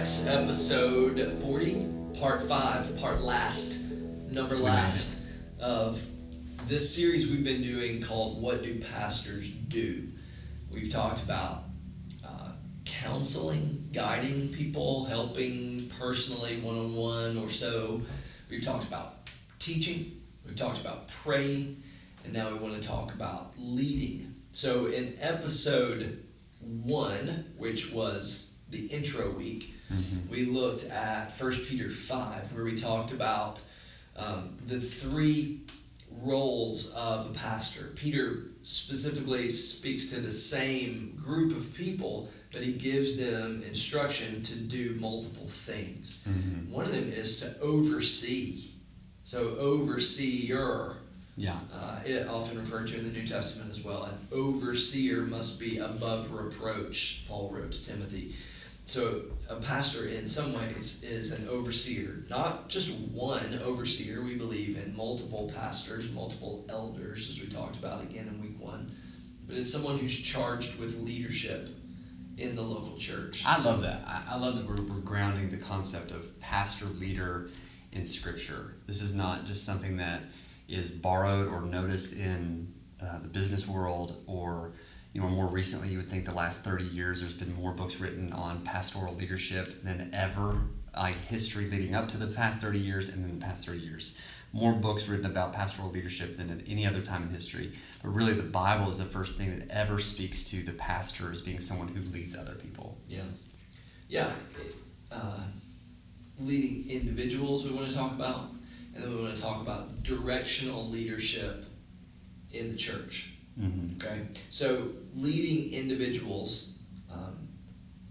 Acts, episode 40, part 5, number last of this series we've been doing called What Do Pastors Do? We've talked about counseling, guiding people, helping personally, one-on-one or so. We've talked about teaching. We've talked about praying. And now we want to talk about leading. So in episode 1, which was the intro week, we looked at 1 Peter 5, where we talked about the 3 roles of a pastor. Peter specifically speaks to the same group of people, but he gives them instruction to do multiple things. One of them is to oversee. So overseer. It often referred to in the New Testament as well. An overseer must be above reproach, Paul wrote to Timothy. So a pastor in some ways is an overseer. Not just one overseer. We believe in multiple pastors, multiple elders, as we talked about again in week 1. But it's someone who's charged with leadership in the local church. I love that. I love that we're grounding the concept of pastor leader in Scripture. This is not just something that is borrowed or noticed in the business world, or more recently, you would think the last 30 years there's been more books written on pastoral leadership than ever, like history leading up to the past 30 years and then the past 30 years. More books written about pastoral leadership than at any other time in history. But really the Bible is the first thing that ever speaks to the pastor as being someone who leads other people. Leading individuals we want to talk about, and then we want to talk about directional leadership in the church. Okay, so leading individuals,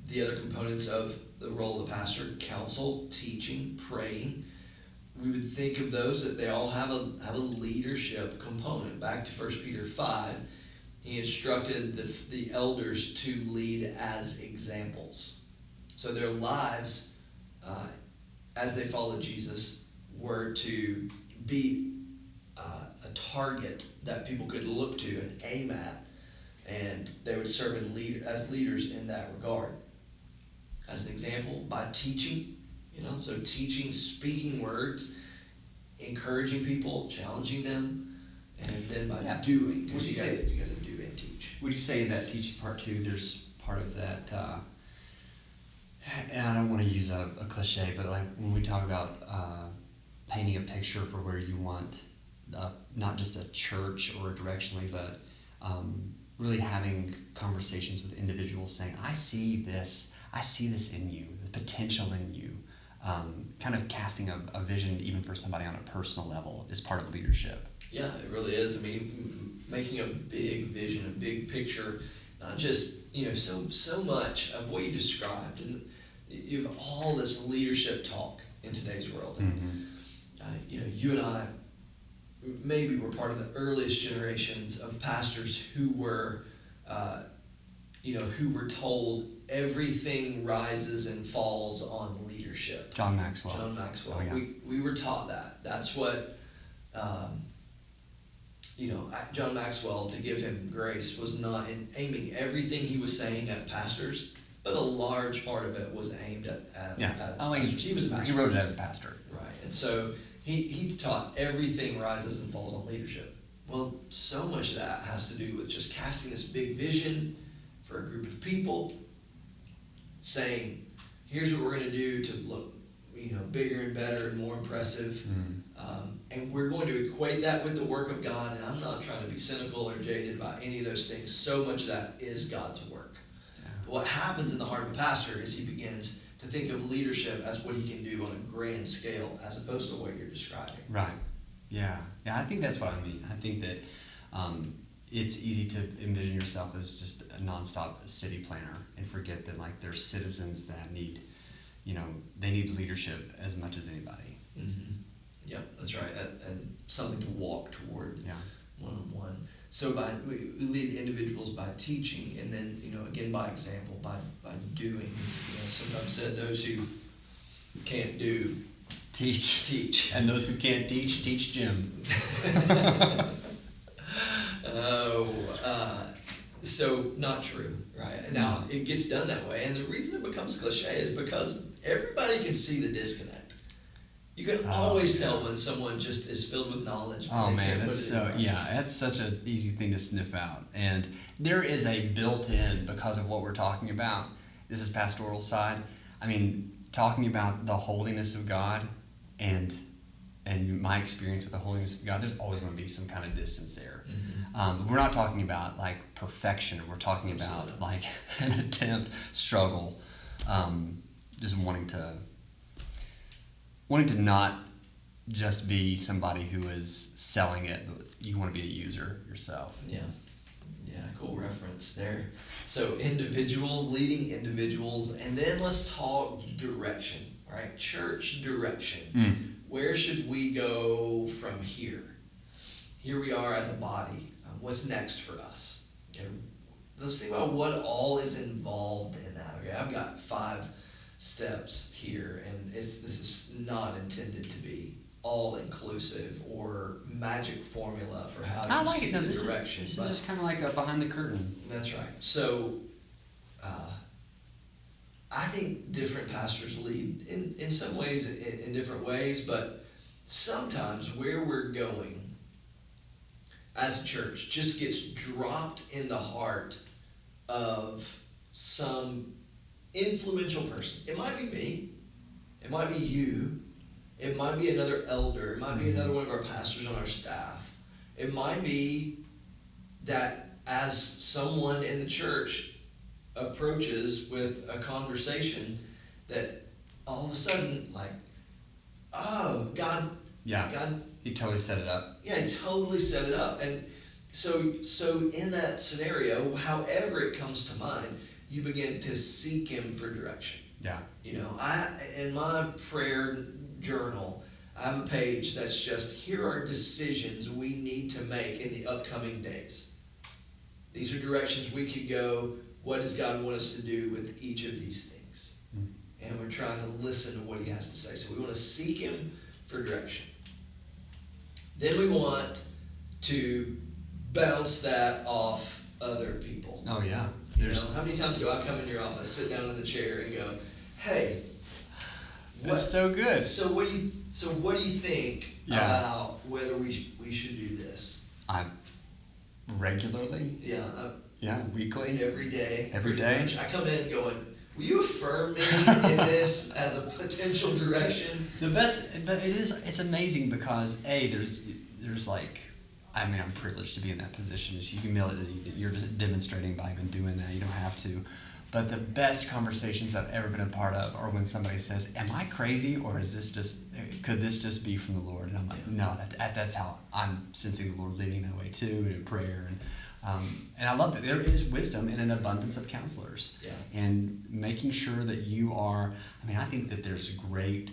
the other components of the role of the pastor: counsel, teaching, praying. We would think of those that they all have a leadership component. Back to 1 Peter 5, he instructed the elders to lead as examples. So their lives, as they followed Jesus, were to be a target that people could look to and aim at, and they would serve as leaders in that regard. As an example, by teaching, so teaching, speaking words, encouraging people, challenging them, and then by doing, because you got to do and teach. Would you say in that teaching part 2, there's part of that, and I don't want to use a cliche, but like when we talk about painting a picture for where you want not just a church or directionally, but really having conversations with individuals saying, I see this in you, the potential in you. Kind of casting a vision even for somebody on a personal level is part of leadership. Yeah, it really is. I mean, making a big vision, a big picture, not just, so much of what you described. And you have all this leadership talk in today's world. And, you and I maybe were part of the earliest generations of pastors who were, who were told everything rises and falls on leadership. John Maxwell. Oh, yeah. We were taught that. That's what, John Maxwell, to give him grace, was not aiming everything he was saying at pastors, but a large part of it was aimed at pastors. He was a pastor. He wrote it as a pastor. Right. And so he taught everything rises and falls on leadership. Well, so much of that has to do with just casting this big vision for a group of people, saying, here's what we're going to do to look, bigger and better and more impressive. And we're going to equate that with the work of God. And I'm not trying to be cynical or jaded about any of those things. So much of that is God's work. Yeah. But what happens in the heart of a pastor is he begins to think of leadership as what he can do on a grand scale, as opposed to what you're describing. Right. Yeah. I think that's what I mean. I think that it's easy to envision yourself as just a nonstop city planner and forget that there's citizens that need, they need leadership as much as anybody. Yep, that's right, and something to walk toward. Yeah. One-on-one. So we lead individuals by teaching, and then again by example, by doing. Sometimes said those who can't do teach, and those who can't teach Jim. So not true, right? Now, it gets done that way, and the reason it becomes cliche is because everybody can see the disconnect. You can always tell when someone just is filled with knowledge. Oh and they man, can't put that's it in practice. that's such an easy thing to sniff out. And there is a built-in, because of what we're talking about, this is pastoral side. I mean, talking about the holiness of God and my experience with the holiness of God, there's always going to be some kind of distance there. We're not talking about like perfection. We're talking about like an attempt, struggle, just wanting to not just be somebody who is selling it, but you want to be a user yourself. Yeah, cool reference there. So individuals, leading individuals, and then let's talk direction, right? Church direction. Where should we go from here? Here we are as a body. What's next for us? Okay, let's think about what all is involved in that. Okay, I've got 5 steps here, and this is not intended to be all-inclusive or magic formula for how you see the direction. This is just kind of like a behind the curtain. That's right. So I think different pastors lead in some ways, in different ways, but sometimes where we're going as a church just gets dropped in the heart of some influential person. It might be me. It might be you. It might be another elder. It might be another one of our pastors on our staff. It might be that as someone in the church approaches with a conversation, that all of a sudden, like, oh, God, He totally set it up. Yeah, he totally set it up. And so in that scenario, however it comes to mind, you begin to seek him for direction. Yeah. You know, in my prayer journal, I have a page that's just, here are decisions we need to make in the upcoming days. These are directions we could go. What does God want us to do with each of these things? And we're trying to listen to what he has to say. So we want to seek him for direction. Then we want to bounce that off other people. Oh yeah. How many times do I come in your office, sit down in the chair, and go, "Hey, that's so good. So what do you think about whether we should do this?" Regularly. Yeah. Weekly. Every day. Every day. Much. I come in going, "Will you affirm me in this as a potential direction?" The best, but it's amazing because there's like, I mean, I'm privileged to be in that position. It's humility that you're just demonstrating by even doing that. You don't have to. But the best conversations I've ever been a part of are when somebody says, "Am I crazy, or could this just be from the Lord?" And I'm like, no, that's how I'm sensing the Lord leading that way too, in prayer. And I love that there is wisdom in an abundance of counselors. Yeah. And making sure that you are, I mean, I think that there's great,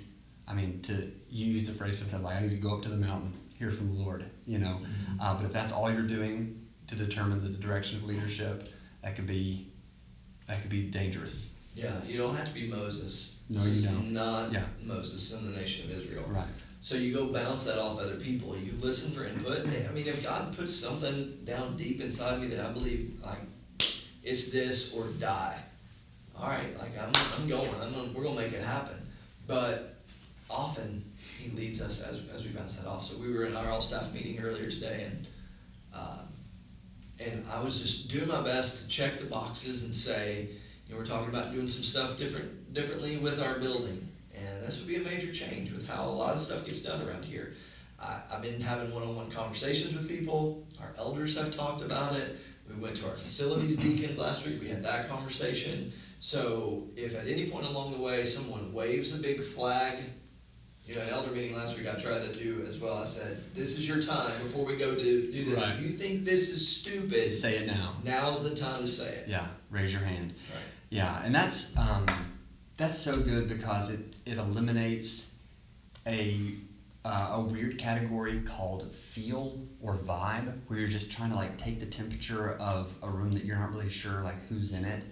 I mean, to use the phrase sometimes like, I need to go up to the mountain, hear from the Lord, But if that's all you're doing to determine the direction of leadership, that could be dangerous. Yeah, you don't have to be Moses. No, this you is don't. not Moses and the nation of Israel. Right. So you go bounce that off other people. You listen for input. I mean, if God puts something down deep inside me that I believe, like, it's this or die, all right, like, I'm going. We're going to make it happen. But often he leads us as we bounce that off. So we were in our all-staff meeting earlier today, and I was just doing my best to check the boxes and say, we're talking about doing some stuff differently with our building. And this would be a major change with how a lot of stuff gets done around here. I've been having one-on-one conversations with people. Our elders have talked about it. We went to our facilities deacons last week. We had that conversation. So if at any point along the way someone waves a big flag, an elder meeting last week I tried to do as well. I said, this is your time before we go do this. Right. If you think this is stupid, say it now. Now's the time to say it. Yeah, raise your hand. Right. Yeah, and that's so good because it eliminates a weird category called feel or vibe, where you're just trying to like take the temperature of a room that you're not really sure like who's in it,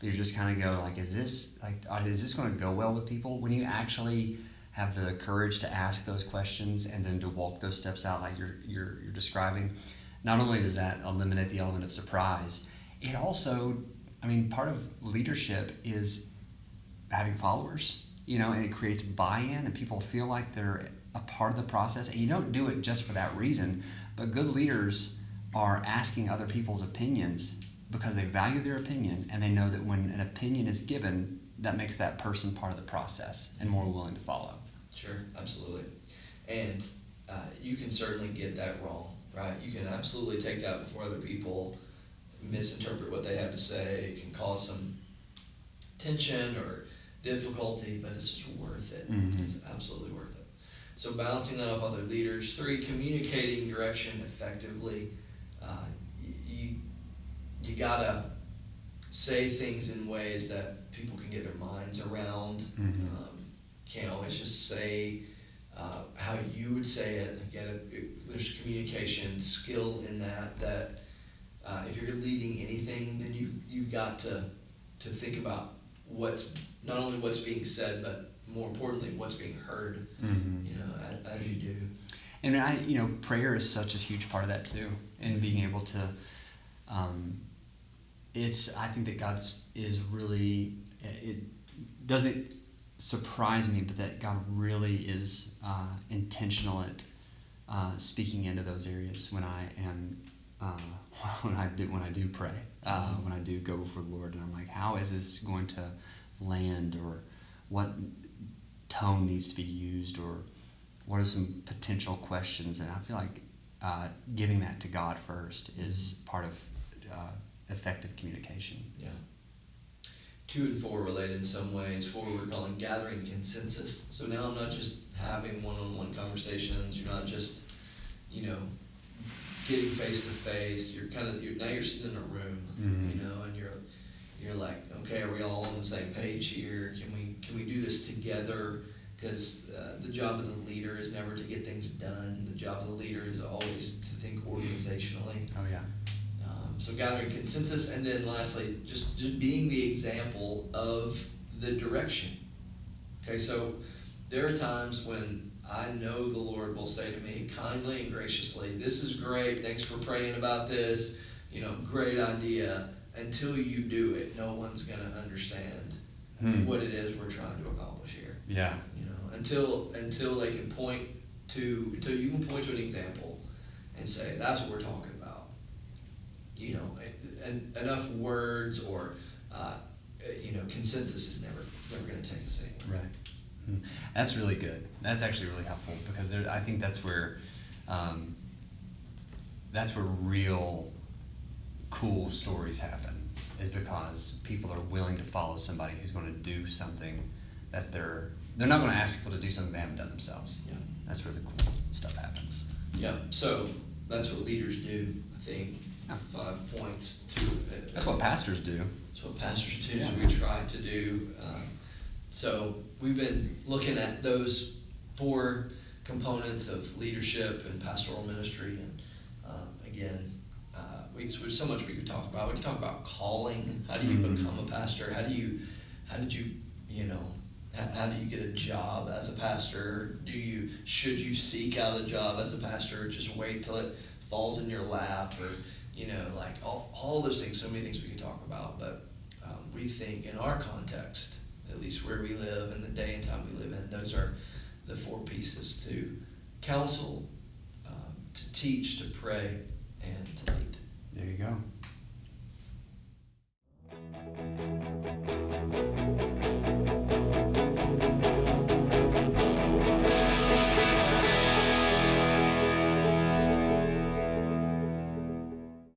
but you just kind of go like, is this going to go well with people? When you actually have the courage to ask those questions and then to walk those steps out like you're describing, not only does that eliminate the element of surprise, it also, I mean, part of leadership is having followers. and it creates buy-in, and people feel like they're a part of the process. And you don't do it just for that reason, but good leaders are asking other people's opinions because they value their opinion, and they know that when an opinion is given, that makes that person part of the process and more willing to follow. Sure, absolutely. And you can certainly get that wrong, right? You can absolutely take that before other people, misinterpret what they have to say. It can cause some tension or difficulty, but it's just worth it. Mm-hmm. It's absolutely worth it. So bouncing that off other leaders. 3, communicating direction effectively. You gotta say things in ways that people can get their minds around. Mm-hmm. Can't always just say how you would say it. Again, there's communication skill in that if you're leading anything, then you've got to think about not only what's being said, but more importantly, what's being heard. Mm-hmm. As you do. And prayer is such a huge part of that too, and being able to. I think that God is really. It doesn't surprise me, but that God really is intentional at speaking into those areas when I am when I do pray, when I do go before the Lord, and I'm like, how is this going to land, or what tone needs to be used, or what are some potential questions? And I feel like giving that to God first is part of effective communication. Yeah. 2 and 4 relate in some ways. 4 we're calling gathering consensus. So now I'm not just having one-on-one conversations. You're not just, getting face to face. You're now you're sitting in a room, Mm-hmm. and you're like, okay, are we all on the same page here? Can we do this together? Because the job of the leader is never to get things done. The job of the leader is always to think organizationally. Oh yeah. So gathering consensus, and then lastly, just being the example of the direction. Okay, so there are times when I know the Lord will say to me kindly and graciously, "This is great. Thanks for praying about this. Great idea." Until you do it, no one's going to understand what it is we're trying to accomplish here. Yeah. Until they can until you can point to an example and say, "That's what we're talking about." Enough words or consensus is never going to take us anywhere. Right. That's really good. That's actually really helpful, because I think that's where real cool stories happen, is because people are willing to follow somebody who's going to do something that they're not going to ask people to do something they haven't done themselves. Yeah. That's where the cool stuff happens. Yeah. So that's what leaders do, I think. Yeah. 5 points to it. That's what pastors do. That's what pastors do. Yeah. So we try to do. So we've been looking at those 4 components of leadership and pastoral ministry, and again, there's so much we could talk about. We could talk about calling. How do you become a pastor? How did you get a job as a pastor? Should you seek out a job as a pastor, or just wait till it falls in your lap, or all those things? So many things we could talk about, but we think in our context, at least where we live and the day and time we live in, those are the 4 pieces: to counsel, to teach, to pray, and to lead. There you go.